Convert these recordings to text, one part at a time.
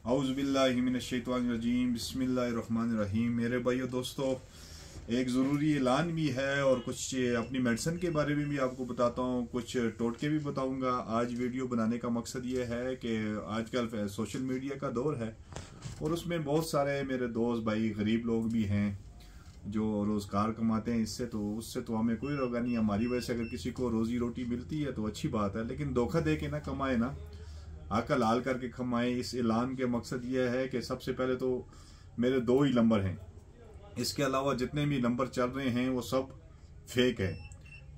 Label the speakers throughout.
Speaker 1: औज़ुबिल्लाहिमिनश्शैतानिर्रजीम बिस्मिल्लाहिर्रहमानिर्रहीम। मेरे भाइयों दोस्तों, एक ज़रूरी ऐलान भी है और कुछ अपनी मेडिसिन के बारे में भी आपको बताता हूँ, कुछ टोटके भी बताऊँगा। आज वीडियो बनाने का मकसद ये है कि आजकल सोशल मीडिया का दौर है और उसमें बहुत सारे मेरे दोस्त भाई गरीब लोग भी हैं जो रोज़गार कमाते हैं। उससे तो हमें कोई रोगा नहीं। हमारी वजह से अगर किसी को रोज़ी रोटी मिलती है तो अच्छी बात है, लेकिन धोखा दे के ना कमाए ना, अकल हाल करके कमाए। इस ऐलान के मकसद ये है कि सबसे पहले तो मेरे 2 ही नंबर हैं, इसके अलावा जितने भी नंबर चल रहे हैं वो सब फेक है।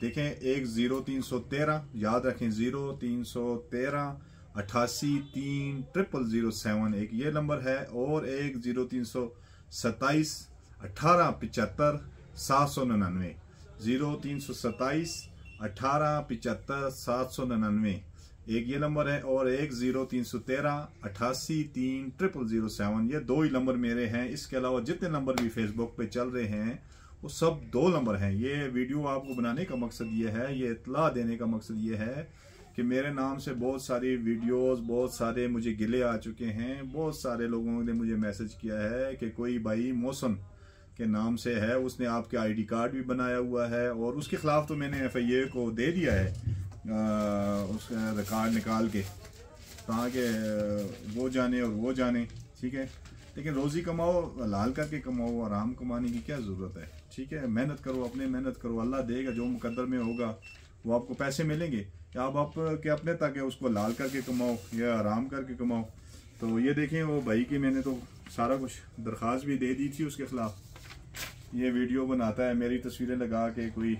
Speaker 1: देखें, एक 0313, याद रखें 0313 88 3 0007 एक ये नंबर है, और एक 0327 18 75 799 0327 18 75 799 एक ये नंबर है, और एक 0313 88 3 0007 ये 2 ही नंबर मेरे हैं। इसके अलावा जितने नंबर भी फेसबुक पे चल रहे हैं वो सब 2 नंबर हैं। ये वीडियो आपको बनाने का मकसद ये है, ये इत्तला देने का मकसद ये है कि मेरे नाम से बहुत सारी वीडियोस, बहुत सारे मुझे गिले आ चुके हैं। बहुत सारे लोगों ने मुझे मैसेज किया है कि कोई भाई मौसम के नाम से है, उसने आपके आईडी कार्ड भी बनाया हुआ है और उसके खिलाफ तो मैंने FIA को दे दिया है उसका रिकॉर्ड निकाल के, ताकि वो जाने और वो जाने। ठीक है, लेकिन रोज़ी कमाओ, हलाल करके कमाओ, आराम कमाने की क्या ज़रूरत है। ठीक है, मेहनत करो, अपने मेहनत करो, अल्लाह देगा, जो मुकद्दर में होगा वो आपको पैसे मिलेंगे। क्या अब आप के अपने तक है, उसको हलाल करके कमाओ या आराम करके कमाओ। तो ये देखें, वो भाई की मैंने तो सारा कुछ दरख्वास्त भी दे दी थी उसके खिलाफ। ये वीडियो बनाता है, मेरी तस्वीरें लगा के, कोई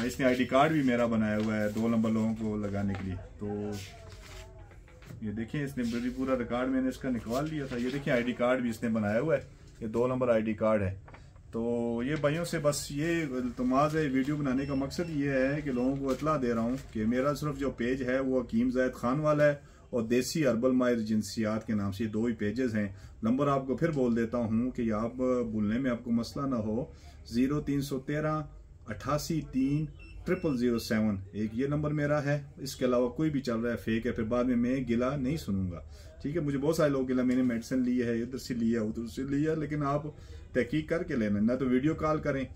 Speaker 1: इसने आईडी कार्ड भी मेरा बनाया हुआ है 2 नंबर लोगों को लगाने के लिए। तो ये देखिए, इसने पूरा रिकॉर्ड मैंने इसका निकाल लिया था। ये देखिए, आईडी कार्ड भी इसने बनाया हुआ है, ये 2 नंबर आईडी कार्ड है। तो ये भाइयों से बस ये इल्तमास है, वीडियो बनाने का मकसद ये है कि लोगों को इतला दे रहा हूँ कि मेरा सिर्फ जो पेज है वो हकीम ज़ैद खान वाला है और देसी हर्बल माहिर जिनसियात के नाम से, ये 2 ही पेजेस हैं। नंबर आपको फिर बोल देता हूँ कि आप भूलने में आपको मसला ना हो। 0313 88 3 0007 एक ये नंबर मेरा है। इसके अलावा कोई भी चल रहा है फेक है, फिर बाद में मैं गिला नहीं सुनूंगा। ठीक है, मुझे बहुत सारे लोग गिला, मैंने मेडिसिन ली है, इधर से लिया उधर से लिया, लेकिन आप तहकीक करके लेना, ना तो वीडियो कॉल करें।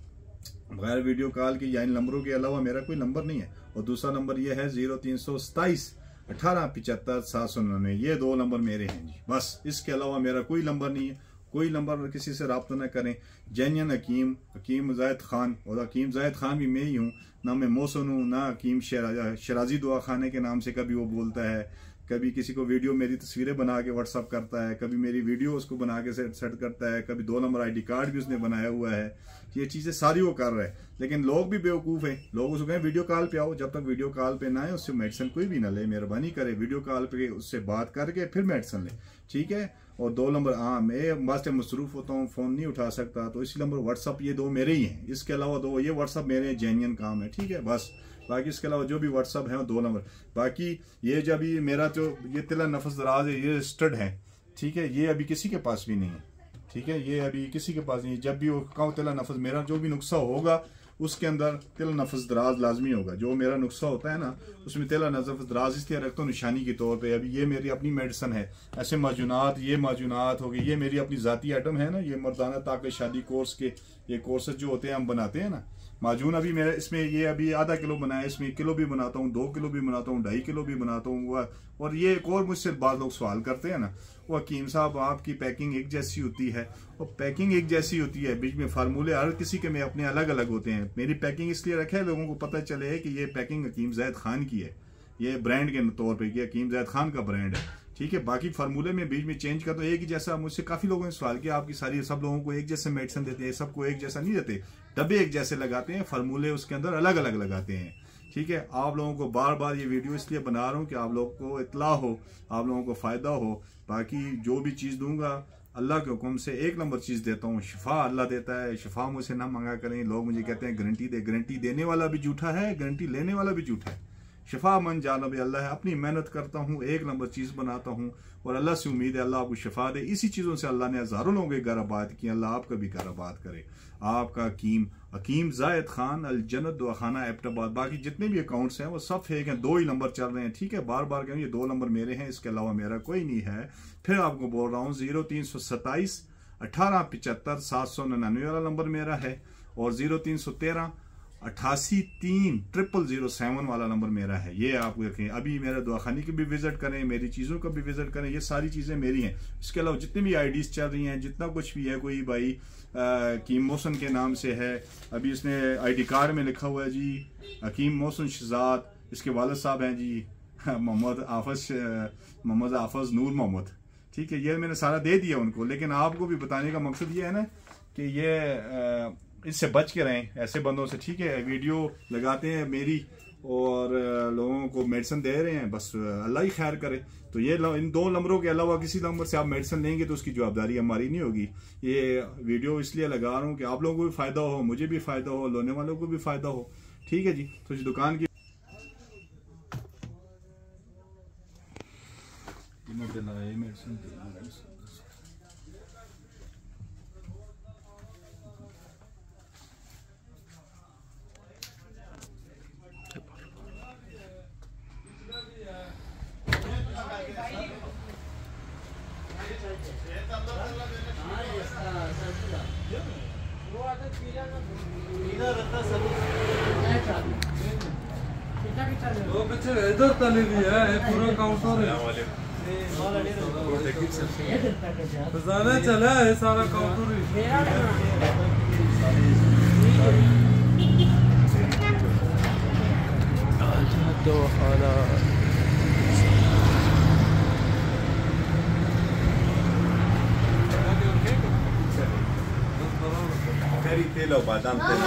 Speaker 1: बगैर वीडियो कॉल के या इन नंबरों के अलावा मेरा कोई नंबर नहीं है। और दूसरा नंबर ये है 0327 18 75 799 ये 2 नंबर मेरे हैं जी, बस। इसके अलावा मेरा कोई नंबर नहीं है। कोई नंबर किसी से रब्ता न करें। जेन्यन हकीम ज़ैद खान, और हकीम ज़ैद खान भी मैं ही हूँ, ना मैं मोहसिन हूँ, ना हकीम शराजी दुआ खाने के नाम से कभी वो बोलता है, कभी किसी को वीडियो मेरी तस्वीरें बना के व्हाट्सअप करता है, कभी मेरी वीडियो उसको बना के सेट करता है, कभी 2 नंबर आईडी कार्ड भी उसने बनाया हुआ है। ये चीज़ें सारी वो कर रहा है, लेकिन लोग भी बेवकूफ़ हैं। लोग उसको कहें वीडियो कॉल पे आओ, जब तक वीडियो कॉल पे ना आए उससे मेडिसिन कोई भी ना ले, मेहरबानी करे वीडियो कॉल पे उससे बात करके फिर मेडिसिन ले। ठीक है, और 2 नंबर, हाँ मैं मस्त मसरूफ़ होता हूँ, फ़ोन नहीं उठा सकता, तो इसी नंबर व्हाट्सअप ये 2 मेरे ही हैं। इसके अलावा 2 ये व्हाट्सअप मेरे जेन्युइन काम है। ठीक है, बस। बाकी इसके अलावा जो भी व्हाट्सअप है वो 2 नंबर। बाकी ये जब ये मेरा जो ये तिला नफस दराज है, ये स्टड है। ठीक है, ये अभी किसी के पास भी नहीं है। ठीक है, ये अभी किसी के पास नहीं है। जब भी वो कहूँ तिला नफस, मेरा जो भी नुस्खा होगा उसके अंदर तिला नफस दराज लाजमी होगा। जो मेरा नुस्खा होता है ना, उसमें तिला नफस दराज इसलिए रखता हूँ निशानी के तौर पे। अभी ये मेरी अपनी मेडिसिन है। ऐसे माजूनात, ये माजूनात हो गई, ये मेरी अपनी ज़ाती आइटम है ना। ये मर्दाना ताकत शादी कोर्स के ये कोर्सेज जो होते हैं हम बनाते हैं ना, माजून अभी मेरा इसमें ये अभी आधा किलो बनाया, इसमें 1 किलो भी बनाता हूँ, 2 किलो भी बनाता हूँ, 2.5 किलो भी बनाता हूँ। और ये एक और मुझसे बाद लोग सवाल करते हैं ना, वो हकीम साहब आपकी पैकिंग एक जैसी होती है। और पैकिंग एक जैसी होती है, बीच में फार्मूले हर किसी के में अपने अलग अलग होते हैं। मेरी पैकिंग इसलिए रखे है लोगों को पता चले कि ये पैकिंग हकीम ज़ैद खान की है, ये ब्रांड के तौर पर, ये हकीम ज़ैद खान का ब्रांड है। ठीक है, बाकी फार्मूले में बीच में चेंज कर, तो एक ही जैसा। मुझसे काफी लोगों ने सवाल किया, आपकी सारी सब लोगों को एक जैसे मेडिसिन देते हैं, सबको एक जैसा नहीं देते, डब्बे एक जैसे लगाते हैं, फार्मूले उसके अंदर अलग अलग लगाते हैं। ठीक है, आप लोगों को बार बार ये वीडियो इसलिए बना रहा हूँ कि आप लोगों को इत्तला हो, आप लोगों को फायदा हो। बाकी जो भी चीज दूंगा अल्लाह के हुक्म से 1 नंबर चीज देता हूँ। शिफा अल्लाह देता है, शिफा मुझसे ना मंगा करें। लोग मुझे कहते हैं गारंटी दे, गारंटी देने वाला भी झूठा है, गारंटी लेने वाला भी झूठा है। शिफा मन जानब अल्लाह है। अपनी मेहनत करता हूँ, 1 नंबर चीज़ बनाता हूँ और अल्लाह से उम्मीद है अल्लाह आपको शिफा दे। इसी चीज़ों से अल्लाह ने हज़ारों लोगों के घर आबाद किए, अल्लाह आपका भी घर आबाद करे। आपका हकीम जायद खान अल जन्नत दुआखाना एबटाबाद। बाकी जितने भी अकाउंट्स हैं वो सब फेक हैं, 2 ही नंबर चल रहे हैं, ठीक है। बार बार कहूँ ये 2 नंबर मेरे हैं, इसके अलावा मेरा कोई नहीं है। फिर आपको बोल रहा हूँ 0327 1875 799 वाला नंबर मेरा है और 0313 883007 वाला नंबर मेरा है। ये आप देखें, अभी मेरा दुआखानी की भी विजिट करें, मेरी चीज़ों का भी विजिट करें, ये सारी चीज़ें मेरी हैं। इसके अलावा जितनी भी आईडीज़ चल रही हैं, जितना कुछ भी है, कोई भाई हकीम मोहसन के नाम से है, अभी इसने आईडी कार्ड में लिखा हुआ है जी हकीम मोहसन शहजाद, इसके वालिद साहब हैं जी मोहम्मद आफज नूर मोहम्मद, ठीक है। ये मैंने सारा दे दिया उनको, लेकिन आपको भी बताने का मकसद ये है ना कि ये इससे बच के रहें ऐसे बंदों से, ठीक है। वीडियो लगाते हैं मेरी और लोगों को मेडिसिन दे रहे हैं, बस अल्लाह ही खैर करे। तो ये इन 2 नंबरों के अलावा किसी नंबर से आप मेडिसिन लेंगे तो उसकी जवाबदारी हमारी नहीं होगी। ये वीडियो इसलिए लगा रहा हूँ कि आप लोगों को भी फ़ायदा हो, मुझे भी फ़ायदा हो, लेने वालों को भी फ़ायदा हो, ठीक है जी। तो इस दुकान की मेडिसिन
Speaker 2: इधर तले भी है पूरा काउंटर है, खजाना चला है सारा काउंटर ही।
Speaker 1: तेल और बादाम तेल